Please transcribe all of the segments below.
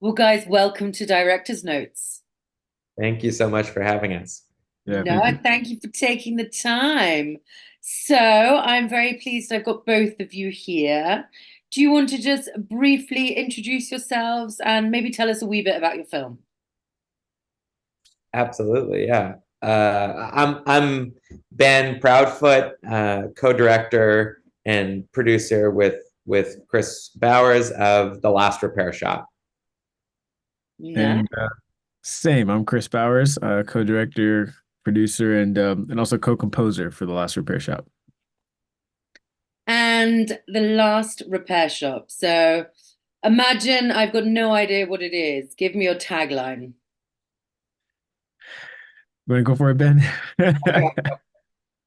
Well, guys, welcome to Director's Notes. Thank you so much for having us. Yeah, No, thank you. thank you for taking the time. So, I'm very pleased I've got both of you here. Do you want to just briefly introduce yourselves and maybe tell us a wee bit about your film? Absolutely, yeah. I'm Ben Proudfoot, co-director and producer with Kris Bowers of The Last Repair Shop. No. And same, I'm Kris Bowers, co-director, producer, and also co-composer for The Last Repair Shop. And the last repair shop. So, imagine I've got no idea what it is. Give me your tagline. You want to go for it, Ben?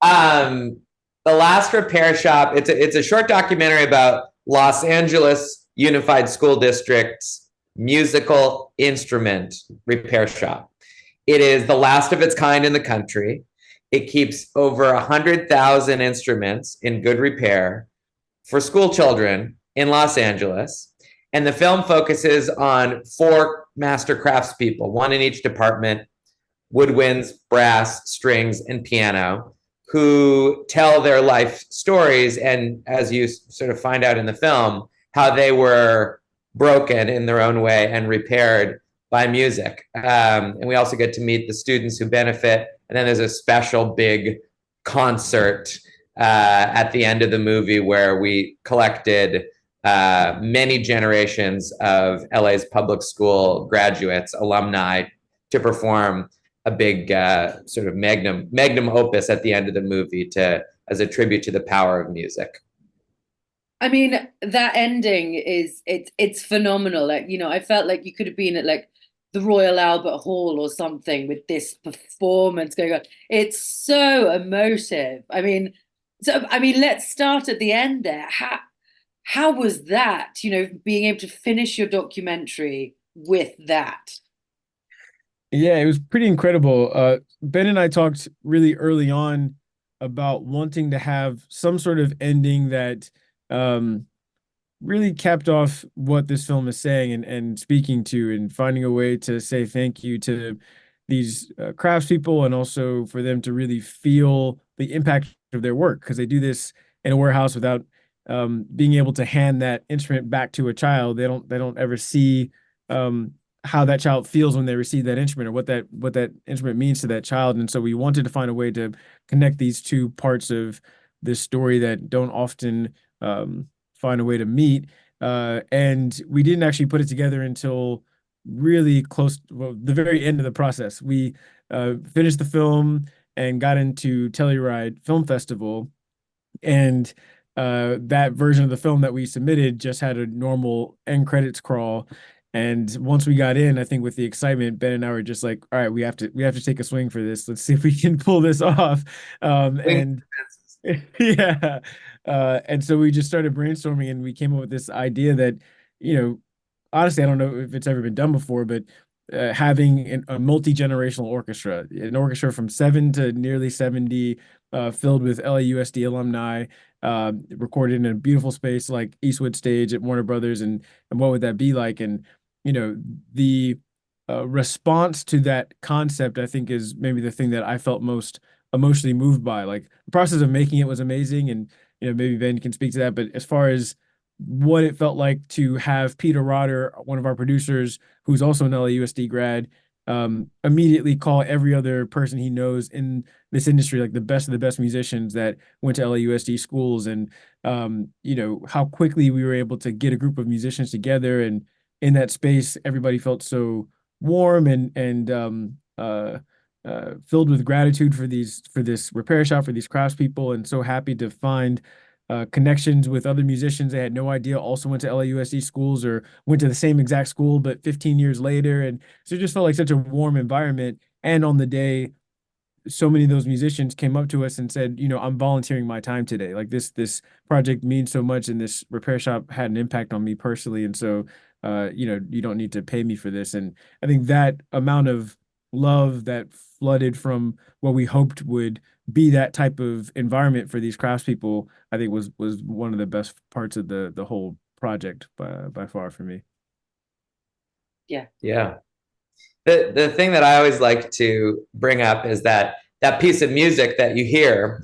Um, The Last Repair Shop. It's a short documentary about Los Angeles Unified School District's musical instrument repair shop. It is the last of its kind in the country. It keeps over 100,000 instruments in good repair for school children in Los Angeles. And the film focuses on four master craftspeople, one in each department: woodwinds, brass, strings, and piano, who tell their life stories. And as you sort of find out in the film, how they were broken in their own way and repaired by music. And we also get to meet the students who benefit. And then there's a special big concert at the end of the movie where we collected many generations of LA's public school graduates, alumni, to perform a big sort of magnum opus at the end of the movie to as a tribute to the power of music. I mean, that ending is it's phenomenal. Like, I felt like you could have been at like the Royal Albert Hall or something with this performance going on. It's so emotive. I mean, let's start at the end there. How was that, being able to finish your documentary with that? Yeah, it was pretty incredible. Ben and I talked really early on about wanting to have some sort of ending that um, really capped off what this film is saying and speaking to, and finding a way to say thank you to these craftspeople, and also for them to really feel the impact of their work, because they do this in a warehouse without being able to hand that instrument back to a child. They don't ever see how that child feels when they receive that instrument, or what that instrument means to that child. And so we wanted to find a way to connect these two parts of this story that don't often find a way to meet. And we didn't actually put it together until really close, well, the very end of the process. We finished the film and got into Telluride Film Festival, and that version of the film that we submitted just had a normal end credits crawl. And once we got in, I think with the excitement, Ben and I were just like, all right, we have to take a swing for this. Let's see if we can pull this off. And yeah. And so we just started brainstorming, and we came up with this idea that, you know, honestly, I don't know if it's ever been done before, but having a multi-generational orchestra, an orchestra from 7 to nearly 70, filled with LAUSD alumni, recorded in a beautiful space like Eastwood Stage at Warner Brothers, and what would that be like? And the response to that concept, I think, is maybe the thing that I felt most emotionally moved by. Like, the process of making it was amazing, and maybe Ben can speak to that. But as far as what it felt like to have Peter Rotter, one of our producers, who's also an LAUSD grad, immediately call every other person he knows in this industry like the best of the best musicians that went to LAUSD schools. And how quickly we were able to get a group of musicians together, and in that space everybody felt so warm and filled with gratitude for this repair shop, for these craftspeople, and so happy to find connections with other musicians they had no idea also went to LAUSD schools, or went to the same exact school but 15 years later. And so it just felt like such a warm environment. And on the day, so many of those musicians came up to us and said, I'm volunteering my time today. Like, this project means so much, and this repair shop had an impact on me personally. And so, you don't need to pay me for this. And I think that amount of love that flooded from what we hoped would be that type of environment for these craftspeople, I think was one of the best parts of the whole project by far for me. Yeah. The thing that I always like to bring up is that piece of music that you hear,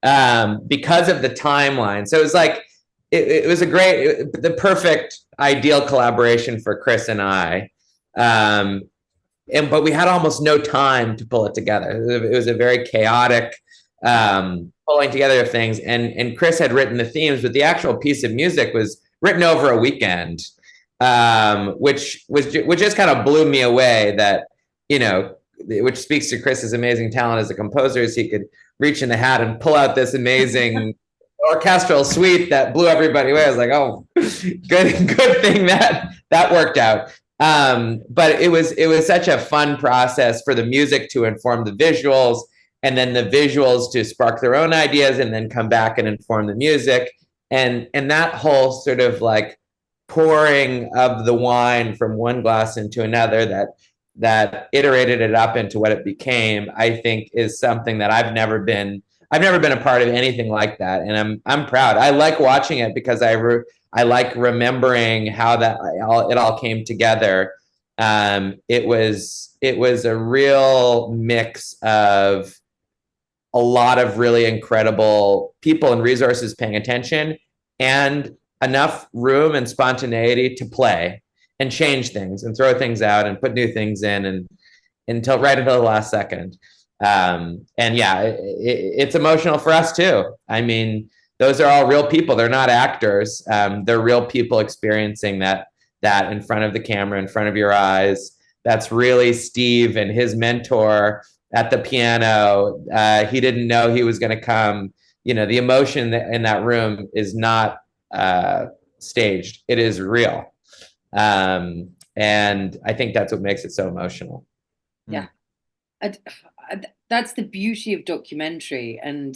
because of the timeline. So it was like it was the perfect ideal collaboration for Kris and I. But we had almost no time to pull it together. It was a very chaotic pulling together of things. And Kris had written the themes, but the actual piece of music was written over a weekend, which just kind of blew me away. That, which speaks to Kris's amazing talent as a composer, is he could reach in the hat and pull out this amazing orchestral suite that blew everybody away. I was like, oh, good thing that worked out. But it was such a fun process for the music to inform the visuals, and then the visuals to spark their own ideas and then come back and inform the music. And that whole sort of like pouring of the wine from one glass into another that iterated it up into what it became, I think is something that I've never been a part of anything like that. And I'm proud. I like watching it because I like remembering how it all came together. It was a real mix of a lot of really incredible people and resources paying attention, and enough room and spontaneity to play and change things and throw things out and put new things in, and until the last second. And yeah, it's emotional for us too. I mean, those are all real people. They're not actors. They're real people experiencing that in front of the camera, in front of your eyes. That's really Steve and his mentor at the piano. He didn't know he was going to come. The emotion in that room is not staged. It is real. And I think that's what makes it so emotional. Yeah. That's the beauty of documentary. And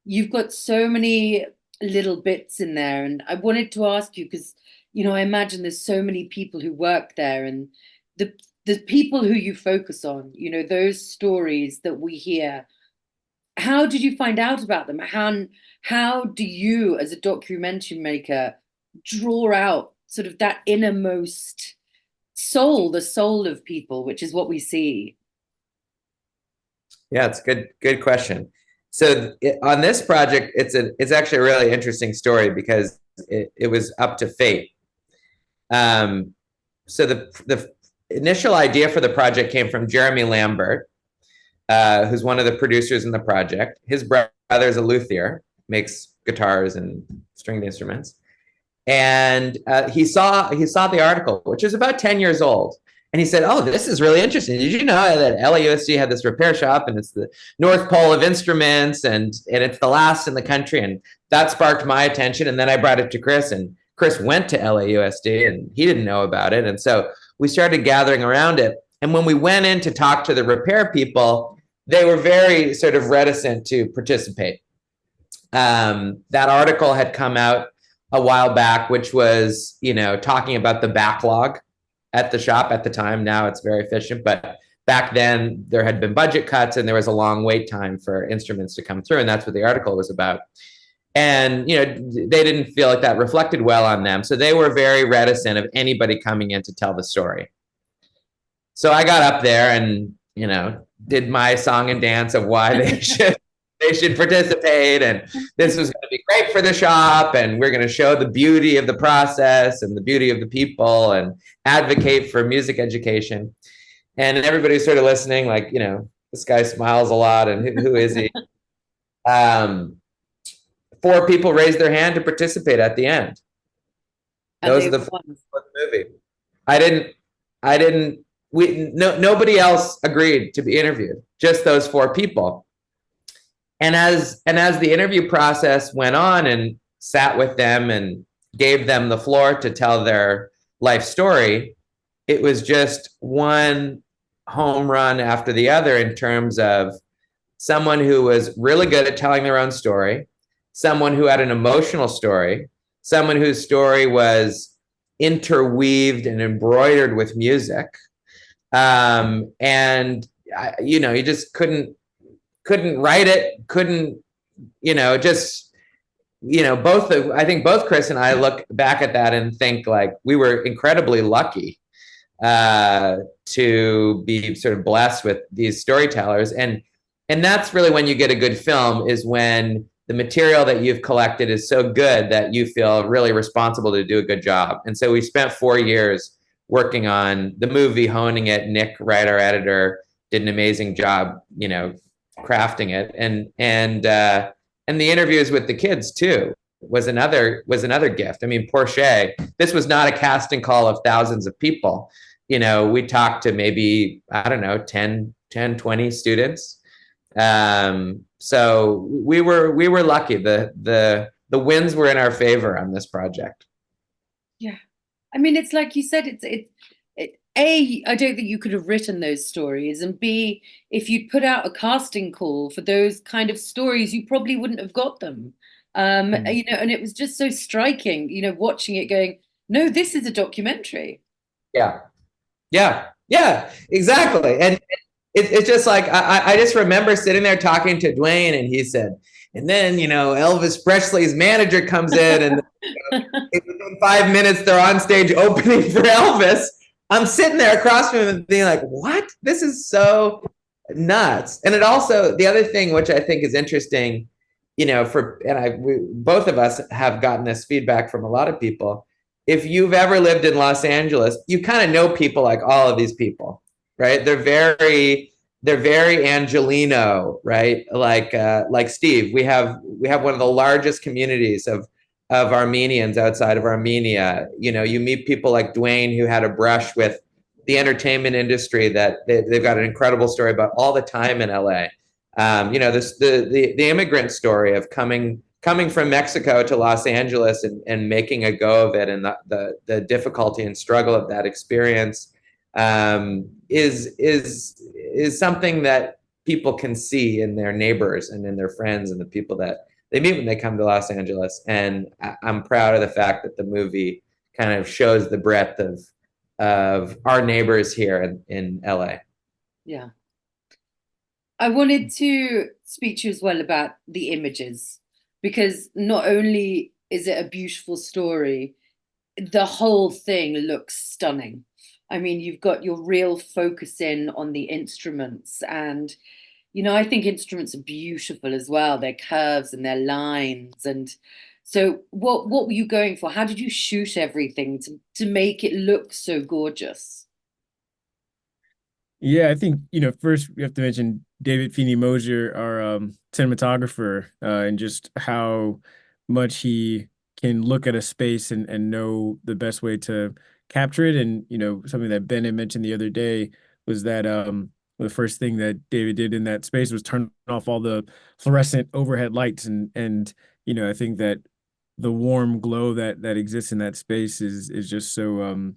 you've got so many little bits in there. And I wanted to ask you, because, I imagine there's so many people who work there, and the people who you focus on, those stories that we hear. How did you find out about them? How do you, as a documentary maker, draw out sort of that innermost soul, the soul of people, which is what we see? Yeah, it's a good question. So on this project, it's actually a really interesting story because it was up to fate. So the initial idea for the project came from Jeremy Lambert, who's one of the producers in the project. His brother is a luthier, makes guitars and stringed instruments. And he saw the article, which is about 10 years old. And he said, oh, this is really interesting. Did you know that LAUSD had this repair shop, and it's the North Pole of instruments, and it's the last in the country? And that sparked my attention. And then I brought it to Kris, and Kris went to LAUSD and he didn't know about it. And so we started gathering around it. And when we went in to talk to the repair people, they were very sort of reticent to participate. That article had come out a while back, which was, talking about the backlog at the shop at the time. Now it's very efficient, but back then there had been budget cuts and there was a long wait time for instruments to come through. And that's what the article was about. And, they didn't feel like that reflected well on them. So they were very reticent of anybody coming in to tell the story. So I got up there and, did my song and dance of why they should participate, and this was going to be great for the shop, and we're going to show the beauty of the process and the beauty of the people and advocate for music education. And everybody's sort of listening like, this guy smiles a lot, and who is he? 4 people raised their hand to participate at the end. Those are the 4 people in the movie. Nobody else agreed to be interviewed, just those 4 people. And as the interview process went on, and sat with them and gave them the floor to tell their life story, it was just one home run after the other in terms of someone who was really good at telling their own story, someone who had an emotional story, someone whose story was interweaved and embroidered with music. And you just couldn't write it, I think both Kris and I look back at that and think like we were incredibly lucky to be sort of blessed with these storytellers. And that's really when you get a good film, is when the material that you've collected is so good that you feel really responsible to do a good job. And so we spent 4 years working on the movie, honing it. Nick Wright, our editor, did an amazing job, crafting it. And the interviews with the kids too was another gift. I mean, Portia, this was not a casting call of thousands of people. We talked to maybe, I don't know, 10, 20 students. So we were lucky. The winds were in our favor on this project. Yeah. I mean, it's like you said, A, I don't think you could have written those stories. And B, if you'd put out a casting call for those kind of stories, you probably wouldn't have got them. And it was just so striking, watching it going, no, this is a documentary. Yeah. Yeah, exactly. And it's just like, I just remember sitting there talking to Dwayne, and he said, and then, Elvis Presley's manager comes in, and within 5 minutes, they're on stage opening for Elvis. I'm sitting there across from him and being like, what? This is so nuts. And it also, the other thing, which I think is interesting, both of us have gotten this feedback from a lot of people. If you've ever lived in Los Angeles, you kind of know people like all of these people, right? They're very Angelino, right? Like Steve. We have one of the largest communities of Armenians outside of Armenia. You meet people like Dwayne, who had a brush with the entertainment industry, that they've got an incredible story about all the time in LA. The immigrant story of coming from Mexico to Los Angeles and making a go of it, and the difficulty and struggle of that experience is something that people can see in their neighbors and in their friends and the people that they meet when they come to Los Angeles. And I'm proud of the fact that the movie kind of shows the breadth of our neighbors here in LA. Yeah. I wanted to speak to you as well about the images, because not only is it a beautiful story, the whole thing looks stunning. I mean, you've got your real focus in on the instruments, and I think instruments are beautiful as well, their curves and their lines. And so what were you going for? How did you shoot everything to make it look so gorgeous? Yeah, I think, first we have to mention David Feeney Mosier, our cinematographer, and just how much he can look at a space and know the best way to capture it. And, something that Ben had mentioned the other day was that the first thing that David did in that space was turn off all the fluorescent overhead lights. And I think that the warm glow that exists in that space is just so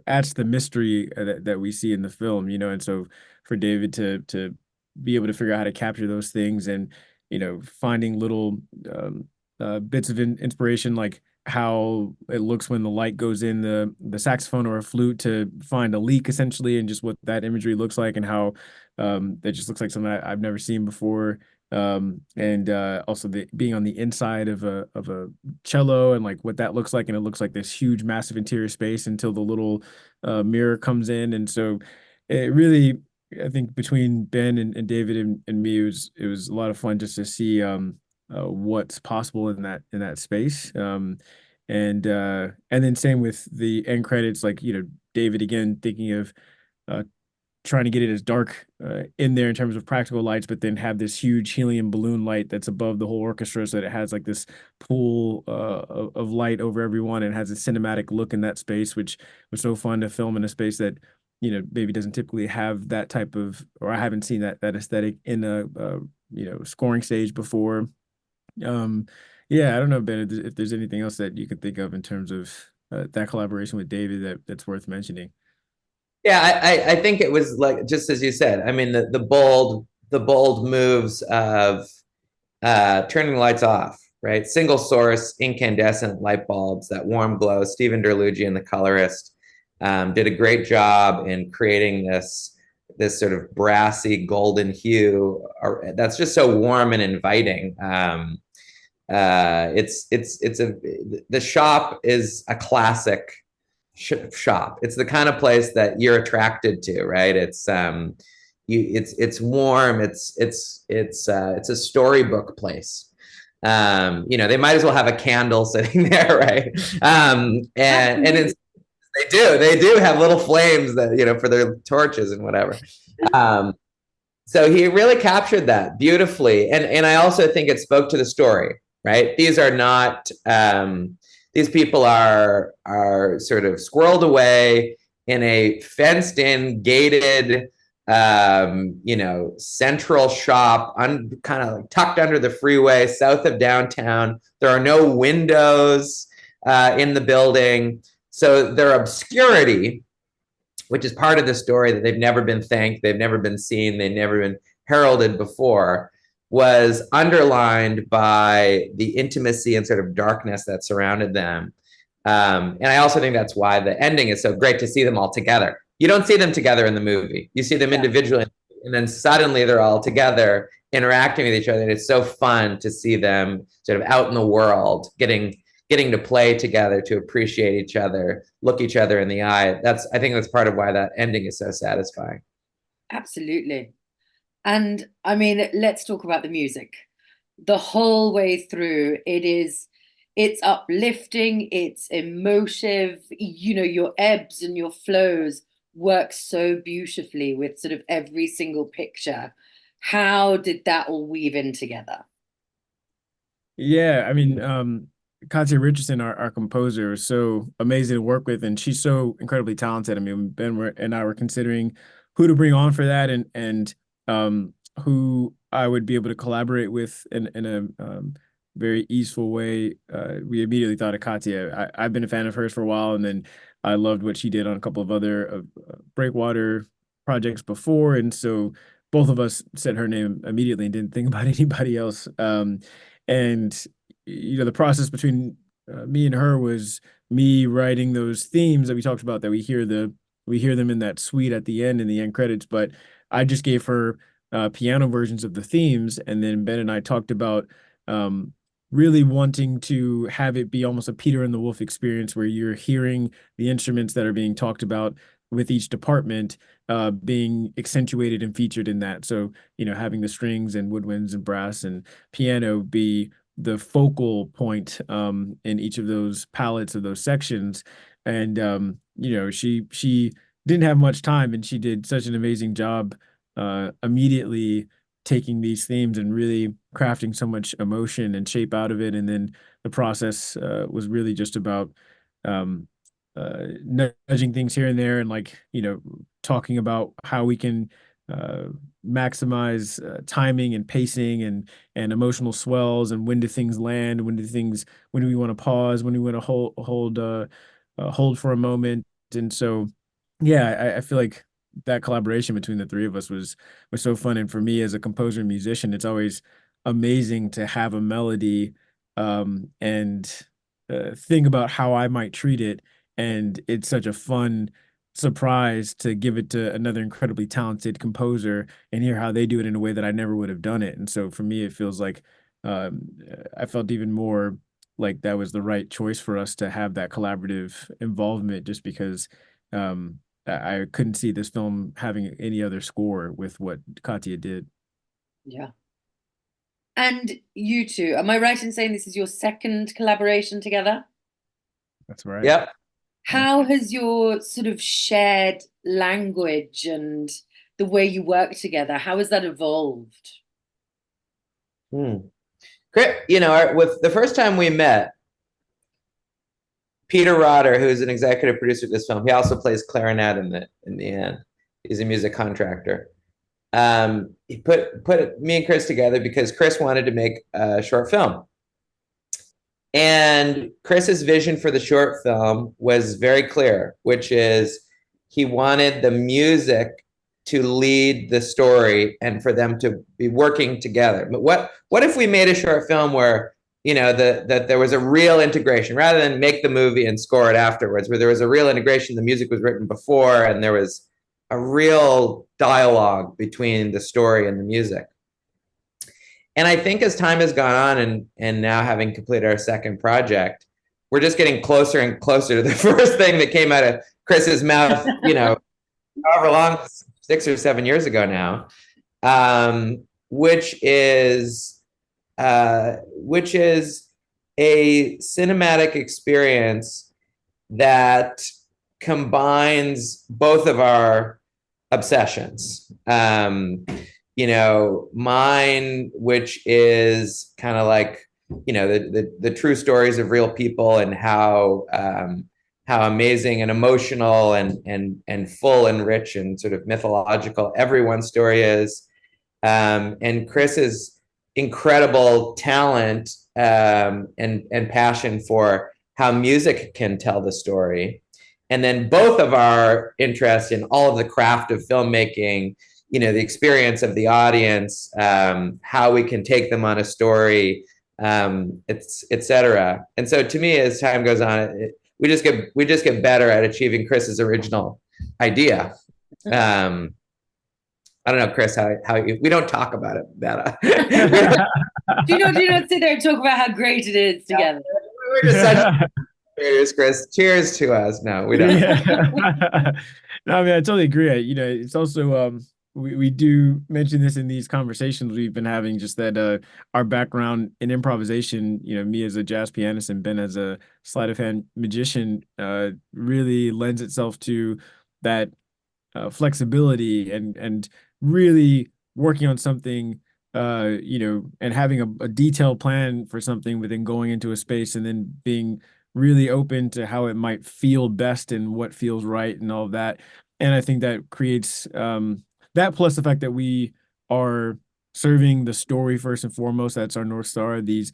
adds to the mystery that we see in the film, and so for David to be able to figure out how to capture those things, and finding little bits of inspiration, like how it looks when the light goes in the saxophone or a flute, to find a leak essentially, and just what that imagery looks like, and how that just looks like something I've never seen before. And also being on the inside of a cello, and like what that looks like, and it looks like this huge massive interior space until the little mirror comes in. And so it really, I think between Ben and David and me, it was a lot of fun just to see what's possible in that space. And then same with the end credits, like David again thinking of trying to get it as dark in there in terms of practical lights, but then have this huge helium balloon light that's above the whole orchestra, so that it has like this pool of light over everyone, and has a cinematic look in that space, which was so fun to film in a space that maybe doesn't typically have that type of, or I haven't seen that aesthetic in a scoring stage before. Yeah, I don't know, Ben, if there's anything else that you could think of in terms of that collaboration with David that's worth mentioning. Yeah, I think it was like, just as you said, I mean, the bold moves of turning the lights off, right? Single source incandescent light bulbs, that warm glow. Stephen Derlugian, the colorist, did a great job in creating this sort of brassy golden hue that's just so warm and inviting. The shop is a classic shop. It's the kind of place that you're attracted to, right? It's warm. It's a storybook place. They might as well have a candle sitting there, right? And they do have little flames that for their torches and whatever. So he really captured that beautifully, and I also think it spoke to the story, right? These are not these people are sort of squirreled away in a fenced-in, gated, central shop, kind of like tucked under the freeway, south of downtown. There are no windows in the building, so their obscurity, which is part of the story, that they've never been thanked, they've never been seen, they've never been heralded before, was underlined by the intimacy and sort of darkness that surrounded them. And I also think that's why the ending is so great, to see them all together. You don't see them together in the movie. You see them individually, and then suddenly they're all together interacting with each other. And it's so fun to see them sort of out in the world, getting to play together, to appreciate each other, look each other in the eye. I think that's part of why that ending is so satisfying. Absolutely. And I mean, let's talk about the music. The whole way through, it's uplifting, it's emotive, your ebbs and your flows work so beautifully with sort of every single picture. How did that all weave in together? Yeah, I mean, Katya Richardson, our composer, is so amazing to work with, and she's so incredibly talented. I mean, Ben and I were considering who to bring on for that, and who I would be able to collaborate with in a very easeful way. We immediately thought of Katya. I've been a fan of hers for a while, and then I loved what she did on a couple of other Breakwater projects before, and so both of us said her name immediately and didn't think about anybody else. And the process between me and her was me writing those themes that we talked about, that we hear them in that suite at the end credits, but I just gave her piano versions of the themes, and then Ben and I talked about really wanting to have it be almost a Peter and the Wolf experience, where you're hearing the instruments that are being talked about with each department being accentuated and featured in that. So, having the strings and woodwinds and brass and piano be the focal point in each of those palettes of those sections. And she didn't have much time, and she did such an amazing job immediately taking these themes and really crafting so much emotion and shape out of it. And then the process was really just about nudging things here and there, and talking about how we can maximize timing and pacing and emotional swells, and when do things land, when do we want to pause, when do we want to hold for a moment. And so yeah, I feel like that collaboration between the three of us was so fun. And for me as a composer and musician, it's always amazing to have a melody and think about how I might treat it. And it's such a fun surprise to give it to another incredibly talented composer and hear how they do it in a way that I never would have done it. And so for me, it feels like I felt even more like that was the right choice for us to have that collaborative involvement, just because I couldn't see this film having any other score with what Katya did. Yeah. And you two, am I right in saying this is your second collaboration together? That's right. Yep. How has your sort of shared language and the way you work together, how has that evolved? Great. With the first time we met, Peter Rotter, who's an executive producer of this film, he also plays clarinet in the end. He's a music contractor. He put me and Chris together because Chris wanted to make a short film. And Chris's vision for the short film was very clear, which is he wanted the music to lead the story and for them to be working together. But what if we made a short film where that there was a real integration, rather than make the movie and score it afterwards, where there was a real integration, the music was written before, and there was a real dialogue between the story and the music. And I think as time has gone on, and now having completed our second project, we're just getting closer and closer to the first thing that came out of Kris's mouth, however long, 6 or 7 years ago now, which is a cinematic experience that combines both of our obsessions. Mine, which is kind of like, the true stories of real people, and how amazing and emotional and full and rich and sort of mythological everyone's story is. And Kris's incredible talent and passion for how music can tell the story. And then both of our interest in all of the craft of filmmaking, the experience of the audience, how we can take them on a story, et cetera. And so to me, as time goes on, we just get better at achieving Kris's original idea. I don't know, Kris, how we don't talk about it that. Do you not sit there and talk about how great it is together? We're just such cheers, Kris. Cheers to us. No, we don't. Yeah. No, I mean, I totally agree. It's also we do mention this in these conversations we've been having, just that our background in improvisation, me as a jazz pianist and Ben as a sleight of hand magician, really lends itself to that flexibility and really working on something, and having a detailed plan for something, but then going into a space and then being really open to how it might feel best and what feels right and all of that. And I think that creates that, plus the fact that we are serving the story first and foremost. That's our North Star, these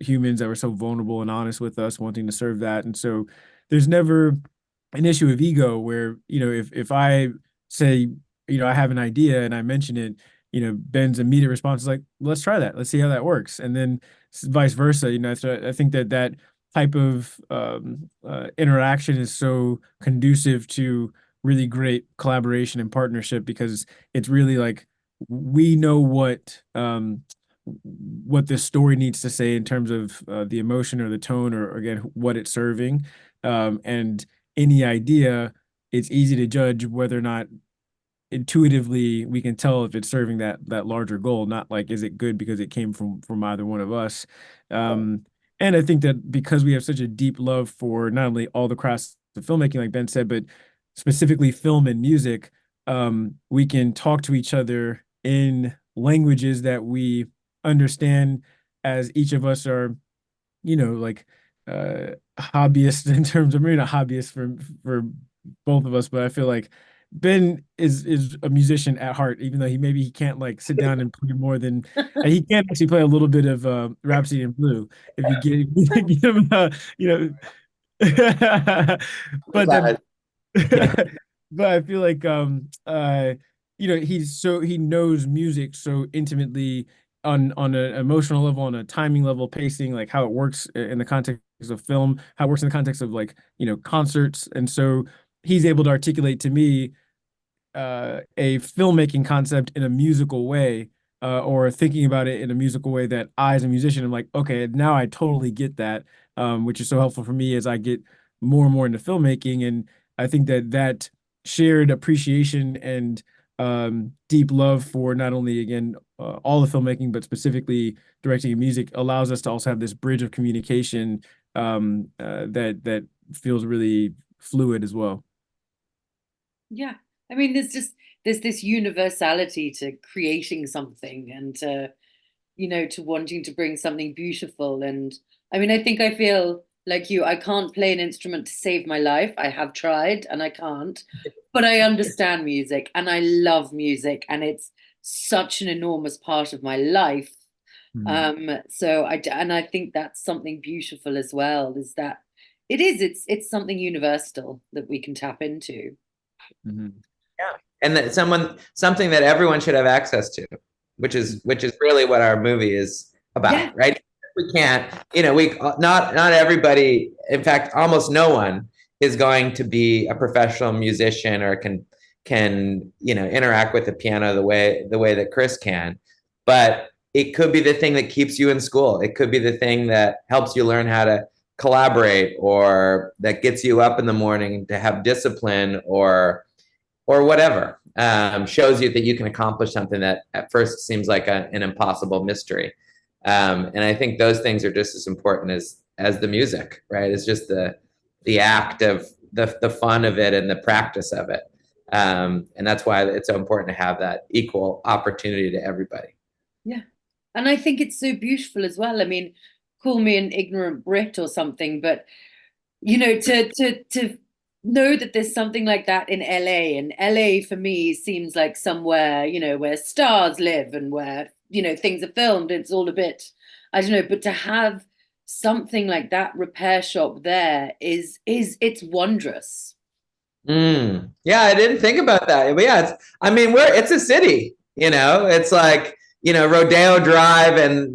humans that were so vulnerable and honest with us, wanting to serve that. And so there's never an issue of ego where, if I say, I have an idea and I mention it, Ben's immediate response is like, let's try that. Let's see how that works. And then vice versa, so I think that type of interaction is so conducive to really great collaboration and partnership, because it's really like, we know what this story needs to say in terms of the emotion or the tone, or again, what it's serving. And any idea, it's easy to judge whether or not intuitively we can tell if it's serving that larger goal, not like, is it good because it came from either one of us. And I think that because we have such a deep love for not only all the crafts of filmmaking, like Ben said, but specifically film and music, we can talk to each other in languages that we understand, as each of us are, like hobbyists in terms of, maybe not hobbyists for both of us, but I feel like Ben is a musician at heart, even though he can't like sit down and play more than he can actually play a little bit of Rhapsody in Blue if you give him but then but I feel like he knows music so intimately on an emotional level, on a timing level, pacing, like how it works in the context of film, how it works in the context of like, concerts. And so he's able to articulate to me a filmmaking concept in a musical way, or thinking about it in a musical way that I, as a musician, am like, okay, now I totally get that, which is so helpful for me as I get more and more into filmmaking. And I think that shared appreciation and deep love for not only, again, all the filmmaking, but specifically directing and music, allows us to also have this bridge of communication that feels really fluid as well. Yeah. I mean, there's this universality to creating something, and to wanting to bring something beautiful. And I mean, I feel like you, I can't play an instrument to save my life. I have tried and I can't, but I understand music and I love music, and it's such an enormous part of my life. So I think that's something beautiful as well, is that it's something universal that we can tap into. Mm-hmm. Yeah, and that something that everyone should have access to, which is really what our movie is about, yeah. Right? We can't, not everybody, in fact, almost no one is going to be a professional musician or can interact with the piano the way that Kris can, but it could be the thing that keeps you in school. It could be the thing that helps you learn how to collaborate, or that gets you up in the morning to have discipline, or whatever, shows you that you can accomplish something that at first seems like an impossible mystery. And I think those things are just as important as the music, right? It's just the act of the fun of it and the practice of it. And that's why it's so important to have that equal opportunity to everybody. Yeah. And I think it's so beautiful as well. I mean, call me an ignorant Brit or something, but to know that there's something like that in LA, and LA for me seems like somewhere, where stars live and where, things are filmed. It's all a bit, I don't know, but to have something like that repair shop there is it's wondrous. Yeah, I didn't think about that. But yeah, it's a city, it's like, Rodeo Drive, and,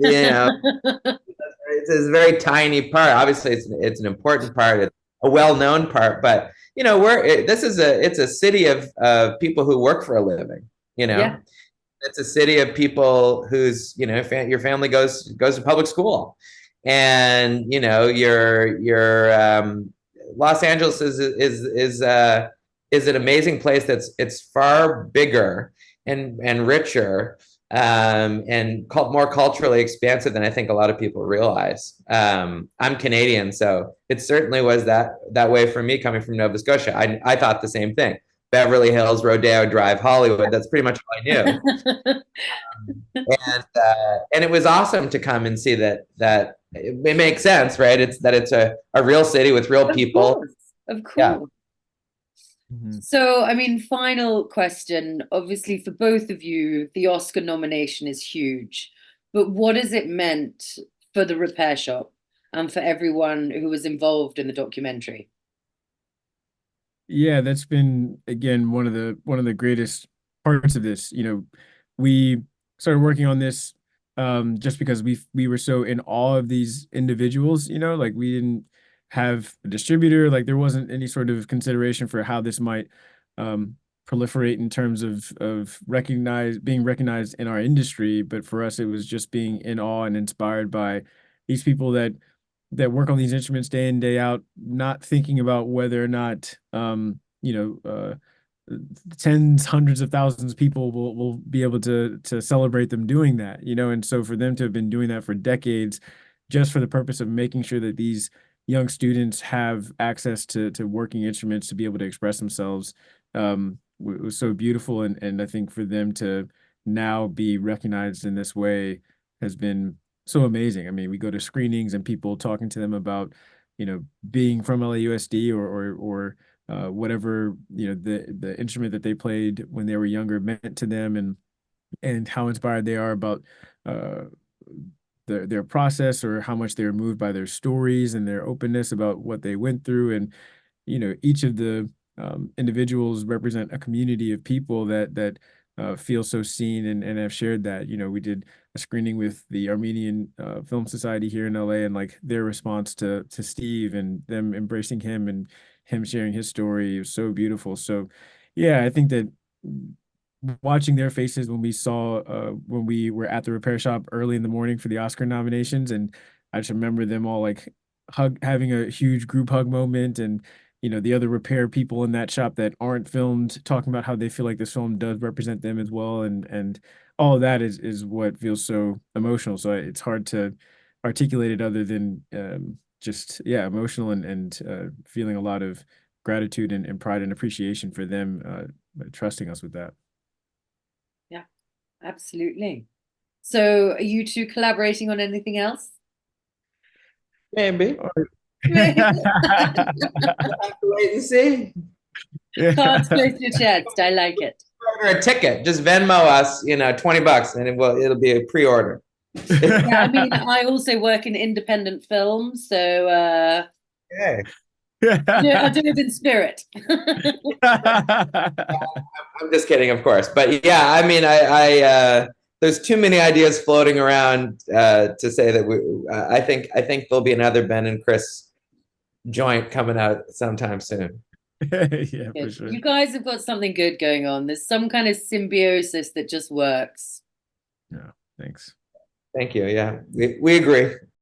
it's a very tiny part. Obviously, it's an important part. It's a well-known part, but it's a city of people who work for a living. Yeah. It's a city of people whose your family goes to public school, and your Los Angeles is an amazing place. It's far bigger and richer, and more culturally expansive than I think a lot of people realize. I'm Canadian, so it certainly was that way for me coming from Nova Scotia. I thought the same thing. Beverly Hills, Rodeo Drive, Hollywood. That's pretty much all I knew. And it was awesome to come and see that it makes sense, right? It's a real city with real people. Of course. Yeah. So, I mean, final question. Obviously, for both of you, the Oscar nomination is huge. But what has it meant for the repair shop and for everyone who was involved in the documentary? Yeah, that's been, again, one of the greatest parts of this. We started working on this just because we were so in awe of these individuals, like we didn't have a distributor, like there wasn't any sort of consideration for how this might proliferate in terms of being recognized in our industry. But for us, it was just being in awe and inspired by these people that work on these instruments day in, day out, not thinking about whether or not tens, hundreds of thousands of people will be able to celebrate them doing that, and so for them to have been doing that for decades, just for the purpose of making sure that these young students have access to working instruments to be able to express themselves, was so beautiful. And I think for them to now be recognized in this way has been so amazing. I mean, we go to screenings and people talking to them about, being from LAUSD or whatever, the instrument that they played when they were younger meant to them, and how inspired they are about their process, or how much they were moved by their stories and their openness about what they went through. And each of the individuals represent a community of people that feel so seen and have shared that. We did a screening with the Armenian Film Society here in LA, and like their response to Steve and them embracing him and him sharing his story was so beautiful. So yeah, I think that watching their faces when we were at the repair shop early in the morning for the Oscar nominations, and I just remember them all like having a huge group hug moment, and the other repair people in that shop that aren't filmed talking about how they feel like this film does represent them as well, and all of that is what feels so emotional. So it's hard to articulate it other than just emotional, and feeling a lot of gratitude and pride and appreciation for them trusting us with that. Yeah, absolutely. So are you two collaborating on anything else? Maybe. Maybe. Have to wait and see. Cards close to your chest. I like it. Order a ticket. Just Venmo us, $20, and it'll be a pre-order. Yeah, I mean, I also work in independent film, so Okay. I do it in spirit. I'm just kidding, of course. But yeah, I mean, I there's too many ideas floating around to say that I think there'll be another Ben and Kris joint coming out sometime soon. Yeah, for sure. You guys have got something good going on. There's some kind of symbiosis that just works. Yeah, thanks. Thank you. Yeah, we agree.